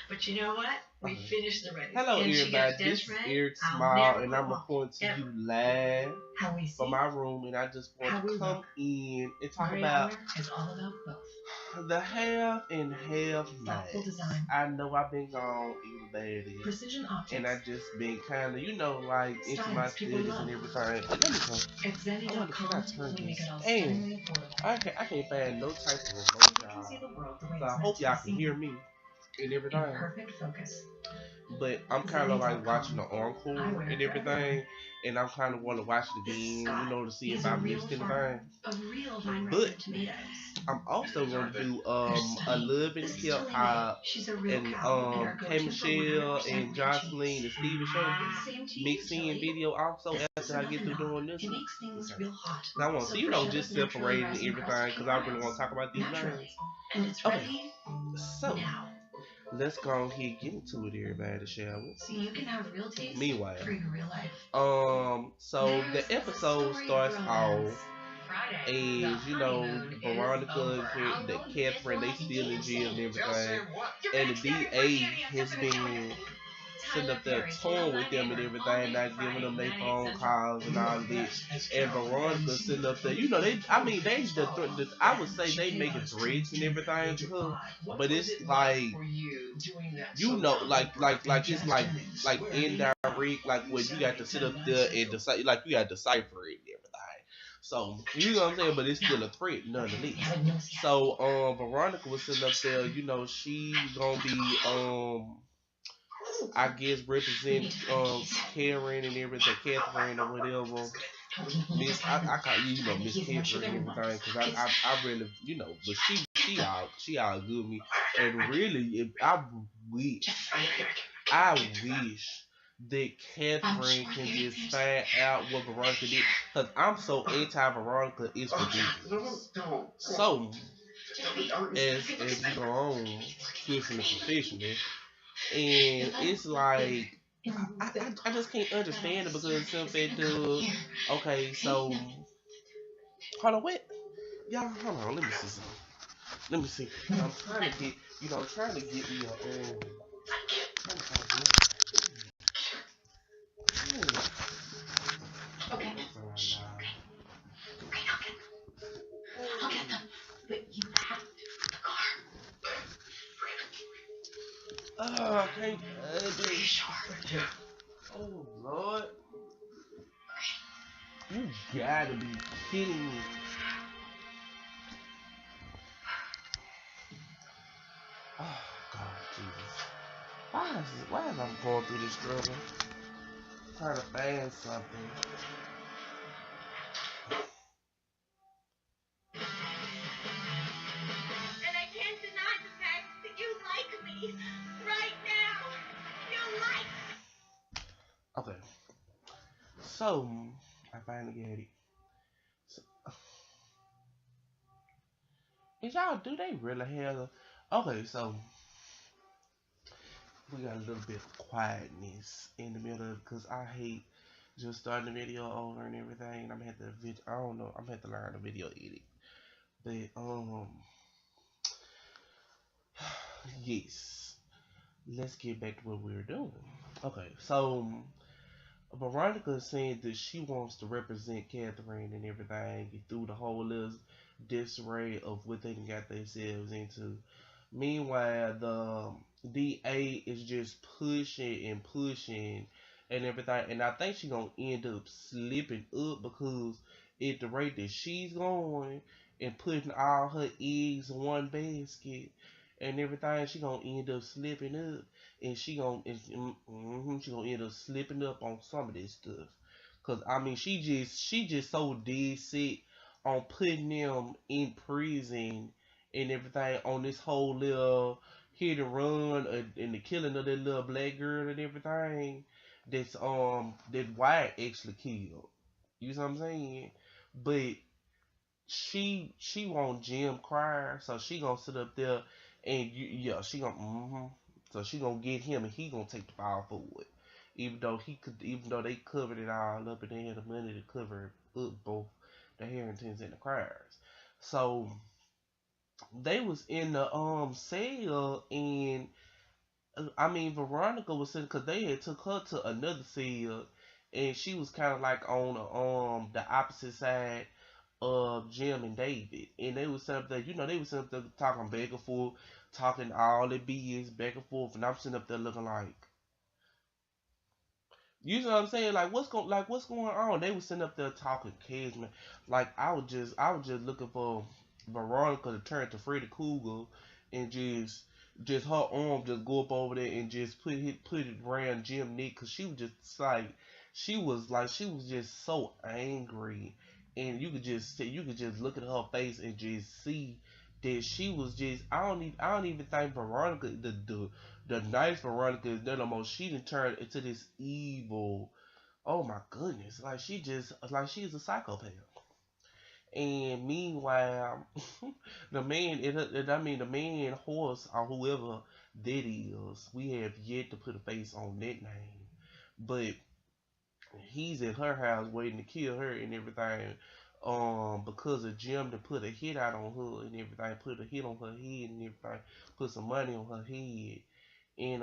But you know what? We finished the race. Hello, and everybody. This is Eric Small, and I'm reporting to you live from my room. And I just want to come in and talk about the half and half nights. I know I've been gone, everybody, Precision optics. and I just been kind of, like into my studies and everything. But let me go. Can I turn this? And I can't find no type of remote, y'all. So I hope y'all can hear me and everything. Perfect focus. But I'm kind of like watching the encore and everything, and I'm kind of want to watch it again, to see if I missed anything. But I'm also gonna do a Love and Hip Hop and K Michelle and Jocelyn and Stevie show mixing video also after I get through doing this. Okay. Now I want to just separating everything because I really want to talk about these things. Okay, so. Let's go ahead and get into it, everybody, shall we? So you can have real taste Meanwhile, for your real life. So the episode starts off as Veronica and Catherine, they still in jail and everything, and the DA has been sitting up there torn with them and everything, not giving them their phone calls and all this. And Veronica sitting up there, I would say they making threats and everything to her, but it's like, it's like indirect, like where you got to sit up there and decide, like you got to decipher it and everything. So you know what I'm saying, but it's still a threat nonetheless. So Veronica was sitting up there, she gonna be I guess represent Karen and everything, Catherine or whatever. Miss, I call Miss Catherine and everything because I really but she all good with me, and really if I wish that Catherine can just find out what Veronica did, because I'm so anti Veronica, it's ridiculous. So as we go on, especially professionally. And it's like I just can't understand it because some fact okay, so hold on, wait. Y'all hold on, let me see something. Let me see. I'm trying to get me a Okay. I'll get them. But you have the car. I can't Oh Lord. You gotta be kidding me. Oh God, Jesus. Why is I'm going through this struggle? Trying to find something. And I can't deny the fact that you like me right now. You like me. Okay. So I finally get it. So, and y'all, do they really have okay, so we got a little bit of quietness in the middle because I hate just starting the video over and everything. I'm gonna have to I don't know, I'm gonna have to learn the video edit. But yes. Let's get back to what we were doing. Okay, so Veronica is saying that she wants to represent Catherine and everything through the whole little disarray of what they got themselves into. Meanwhile, the DA is just pushing and pushing and everything, and I think she's gonna end up slipping up because at the rate that she's going and putting all her eggs in one basket and everything, she gonna end up slipping up, and she gonna end up slipping up on some of this stuff. Cause I mean, she just so dead set on putting them in prison and everything on this whole little hit and run and the killing of that little black girl and everything. That Wyatt actually killed. You know what I'm saying? But she want Jim Cryer, so she gonna sit up there and she gonna so she gonna get him and he gonna take the fall for it. Even though they covered it all up and they had the money to cover up both the Harringtons and the Cryers. So they was in the cell and I mean, Veronica was sitting because they had took her to another cell, and she was kind of like on the opposite side of Jim and David, and they was sitting up there, they was sitting up there talking back and forth, talking all the BS back and forth, and I'm sitting up there looking like, you know what I'm saying? What's going on? They was sitting up there talking kids, man. Like I was just looking for Veronica to turn to Freddy Krueger and just her arm just go up over there and just put it around Jim Nick, cause she was just like she was just so angry, and you could just look at her face and just see that she was just I don't even think Veronica the nice Veronica is there no more. She done turned into this evil. Oh my goodness! She's a psychopath. And meanwhile, the man horse or whoever that is, we have yet to put a face on that name. But he's at her house waiting to kill her and everything. Because of Jim to put a hit out on her and everything, put a hit on her head and everything, put some money on her head, and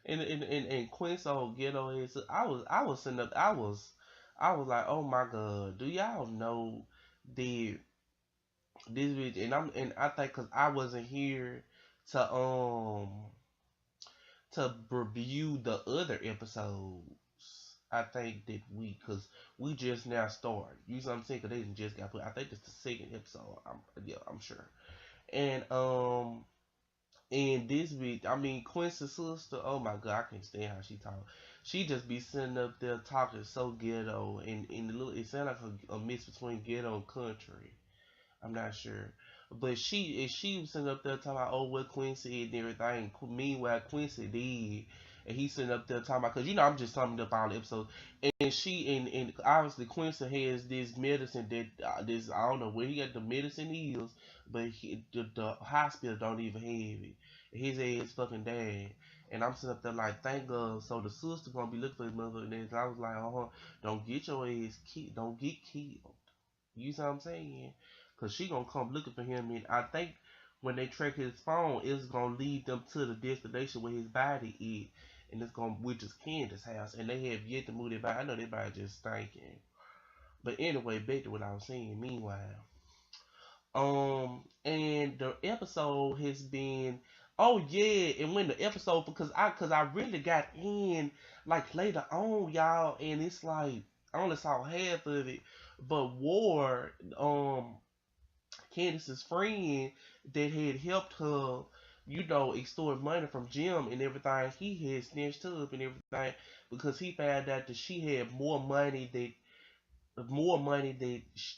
and Quincy old ghetto is. I was sitting up. I was like, oh my god, do y'all know the this bitch? And I think because I wasn't here to review the other episodes. I think that we just now started. You know what I'm saying? Cause they didn't just got put. I think it's the second episode. I'm sure. And this bitch, I mean Quincy's sister, oh my god, I can't stand how she talk. She just be sitting up there talking so ghetto, and it sound like a mix between ghetto and country. I'm not sure. But she was sitting up there talking about, oh, what Quincy and everything. Meanwhile, Quincy did. And he's sitting up there talking about, because I'm just summing up all the episodes. And obviously Quincy has this medicine that, I don't know where he got the medicine is, but the hospital don't even have it. His ass fucking died. And I'm sitting up there like, thank God. So the sister gonna be looking for his mother. And then I was like, don't get your ass killed. Don't get killed. You see what I'm saying? Cause she gonna come looking for him, and I think when they track his phone, it's gonna lead them to the destination where his body is, and which is Candace's house, and they have yet to move their body. I know their body just stinking. But anyway, back to what I was saying. Meanwhile, and the episode has been. Oh yeah, and when the episode because I really got in like later on, y'all, and it's like I only saw half of it, but Ward, Candace's friend that had helped her, extort money from Jim and everything, he had snatched her up and everything because he found out that she had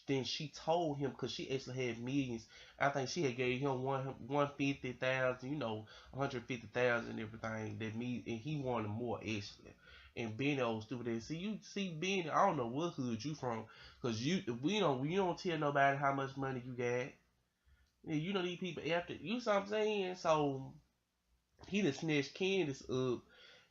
than she told him because she actually had millions. I think she had gave him 150,000, 150,000 and everything and he wanted more actually. And Benny old stupid ass. See Benny, I don't know what hood you from, cause we don't tell nobody how much money you got. And these people after you. See what I'm saying? So he just snatched Candace up,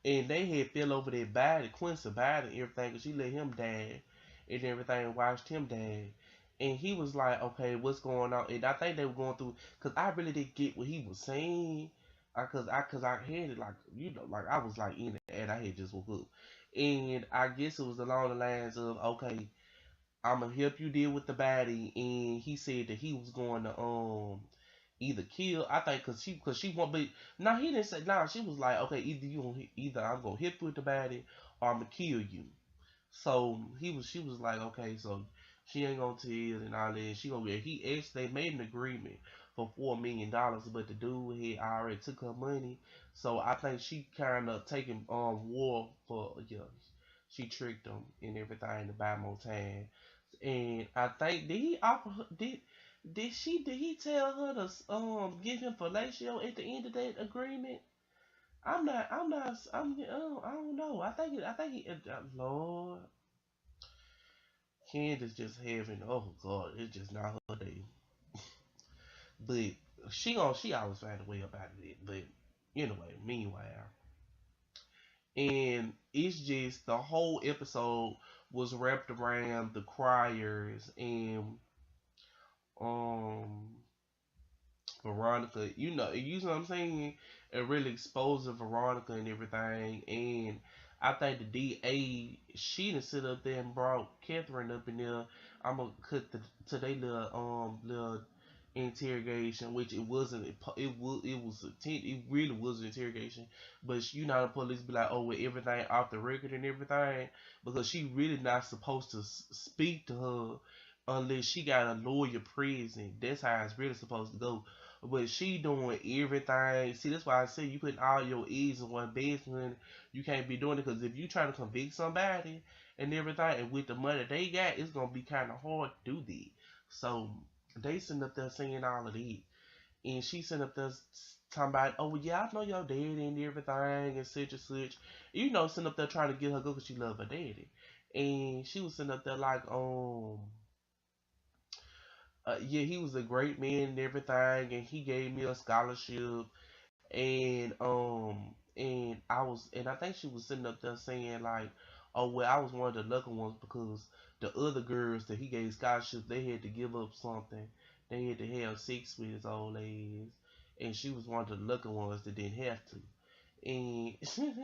and they had fell over their body, Quincy body and everything, cause she let him die and everything, watched him die. And he was like, okay, what's going on? And I think they were going through, cause I really didn't get what he was saying, cause I had it like, like I was like in it, and I had just woke up, and I guess it was along the lines of, okay, I'm gonna help you deal with the body, and he said that he was going to either kill. I think cause she won't be. No, he didn't say. No, she was like, okay, either I'm gonna hit you with the body or I'm gonna kill you. So she was like, okay, so she ain't gonna tell and all that. She gonna be. He actually they made an agreement for $4 million, but the dude had already took her money. So I think she kind of taking war for She tricked him and everything to buy more time. And I think did he offer her, did he tell her to give him fellatio at the end of that agreement? I don't know. Lord, Candace just having, oh god, it's just not her day. But she always find a way up out of it. But anyway, meanwhile, and it's just the whole episode was wrapped around the criers and um Veronica, you know what I'm saying, and really exposing Veronica and everything. And I think the DA, she done sit up there and brought Catherine up in there. I'm gonna cut to their little interrogation, which it wasn't. It really was an interrogation, but the police be like, oh, with everything off the record and everything, because she really not supposed to speak to her unless she got a lawyer present. That's how it's really supposed to go. But she doing everything. See, that's why I say you putting all your eggs in one basket. You can't be doing it, because if you try to convict somebody and everything, and with the money they got, it's gonna be kind of hard to do that. So they sitting up there saying all of that, and she sitting up there talking about, oh yeah, I know your daddy and everything and such and such. Sitting up there trying to get her go because she love her daddy, and she was sitting up there like, yeah, he was a great man and everything, and he gave me a scholarship, and I think she was sitting up there saying like, oh well, I was one of the lucky ones because the other girls that he gave scholarships, they had to give up something, they had to have sex with his old age, and she was one of the lucky ones that didn't have to. And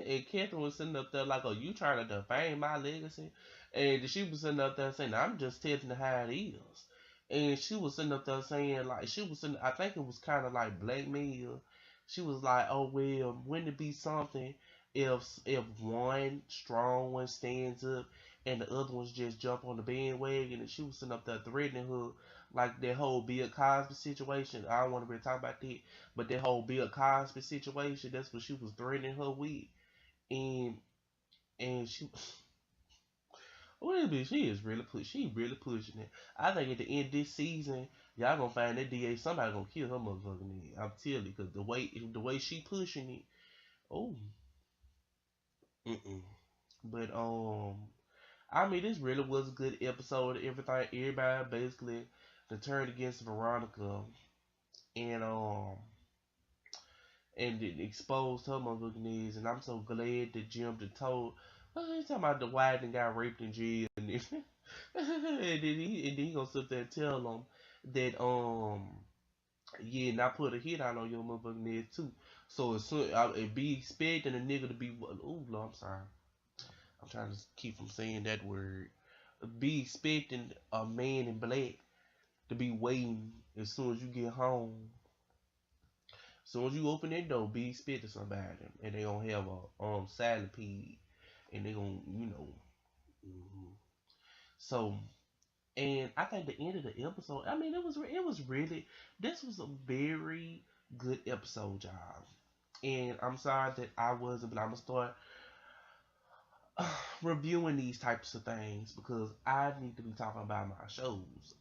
and Catherine was sitting up there like, "Oh, you trying to defame my legacy?" And she was sitting up there saying, "I'm just telling you how it is." And she was sitting up there saying, like, she was sitting. I think it was kind of like blackmail. She was like, "Oh well, wouldn't it be something if one strong one stands up and the other ones just jump on the bandwagon?" And she was sitting up there threatening her, like that whole Bill Cosby situation. I don't want to really talk about that, but that whole Bill Cosby situation, that's what she was threatening her with. And she well, she is really she really pushing it. I think at the end of this season, y'all gonna find that DA, somebody gonna kill her motherfucking head. I'm telling you, cause the way she pushing it, oh, mm-mm. But I mean, this really was a good episode. Everybody basically turned against Veronica, and it exposed her motherfucking knees. And I'm so glad that Jim done told. He's talking about the wife and got raped in jail, and then, and then he gonna sit there and tell them that yeah, and I put a hit out on your motherfucking head too. So as soon it be expecting a nigga to be, oh no, I'm sorry, I'm trying to keep from saying that word. Be expecting a man in black to be waiting as soon as you get home. As soon as you open that door, be expecting somebody, and they gonna have a centipede, and they gonna hmm So, and I think the end of the episode, I mean, it was really, this was a very good episode, y'all. And I'm sorry that I wasn't, but I'm gonna start reviewing these types of things because I need to be talking about my shows.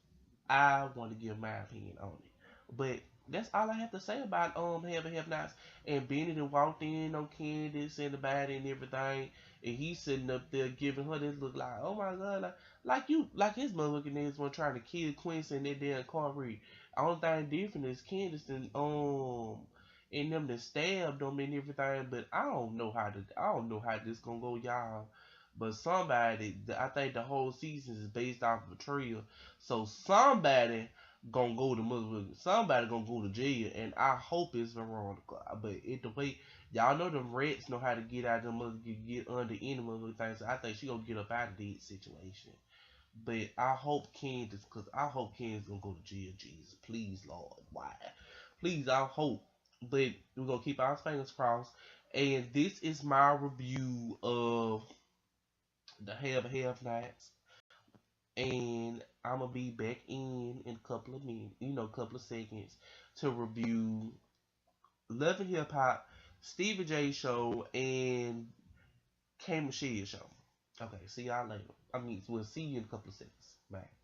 I want to give my opinion on it. But that's all I have to say about Have and Have Nots. And Benny done walked in on Candace and the body and everything, and he's sitting up there giving her this look like, oh my god, like his motherfucking ass was trying to kill Quincy in that damn car wreck. Only thing different is Candace and them that stabbed them and everything. But I don't know how this gonna go, y'all. But somebody, I think the whole season is based off of a trio. So somebody gonna go to jail, and I hope it's Veronica. But the way y'all know, them rats know how to get out of them, get under any mother things. So I think she gonna get up out of that situation. But I hope Candace, cause I hope Candace gonna go to jail. Jesus, please, Lord, why? Please, I hope. But we're gonna keep our fingers crossed. And this is my review of the Have Nots, and I'm gonna be back in a couple of minutes, couple of seconds to review Love and Hip Hop, Stevie J show, and K Michelle show. Okay, see y'all later. I mean, we'll see you in a couple of seconds. Bye.